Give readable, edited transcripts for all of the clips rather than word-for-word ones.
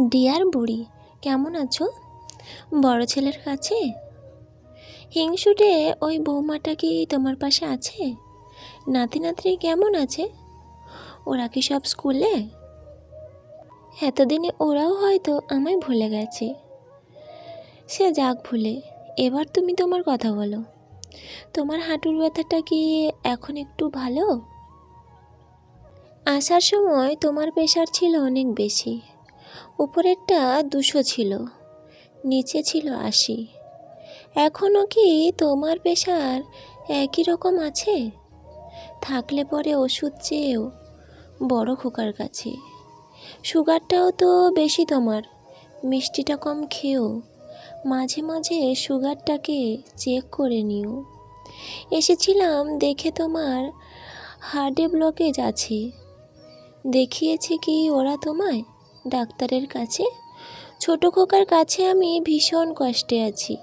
Deer বুড়ি, কেমন আছো? বড় ছেলের কাছে হিংসুটে ওই বৌমাটা কি তোমার পাশে আছে? নাতি নাতনি কেমন আছে? ওরা কি সব স্কুলে? এতদিনে ওরাও হয়তো আমায় ভুলে গেছে। সে যাক ভুলে, এবার তুমি তোমার কথা বলো। তোমার হাঁটুর ব্যথাটা কি এখন একটু ভালো? আসার সময় তোমার প্রেশার ছিল অনেক বেশি। উপরেরটা 200 ছিল, নিচে ছিল 80। এখনও কি তোমার প্রেশার একই রকম আছে? থাকলে পরে ওষুধ চেয়েও বড় খোকার কাছে। সুগারটাও তো বেশি তোমার, মিষ্টিটা কম খেও। মাঝে মাঝে সুগারটাকে চেক করে নিও। এসেছিলাম দেখে তোমার হার্টে ব্লকেজ আছে। দেখিয়েছে কি ওরা তোমায় ডাক্তারের কাছে? ছোট খোকার কাছে আমি ভীষণ কষ্টে আছি।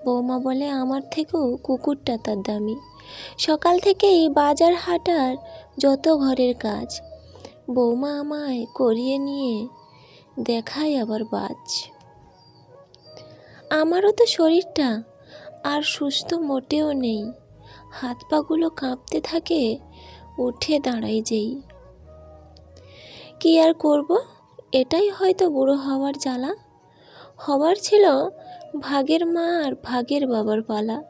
বৌমা বলে আমার থেকেও কুকুরটা তার দামি। সকাল থেকেই বাজার হাটার যত ঘরের কাজ বৌমা আমায় করিয়ে নিয়ে দেখায় আবার বাজ। আমারও তো শরীরটা আর সুস্থ মোটেও নেই। হাত পাগুলো কাঁপতে থাকে, উঠে দাঁড়াই যেই। কি আর করব, এটাই হয়তো বুড়ো হওয়ার জ্বালা। হবার ছিল ভাগের মা আর ভাগের বাবার পালা।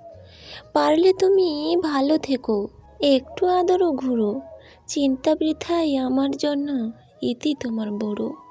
পারলে তুমি ভালো থেকো, একটু আদরও ঘুরো। চিন্তা বৃথাই আমার জন্য ইতি তোমার বড়।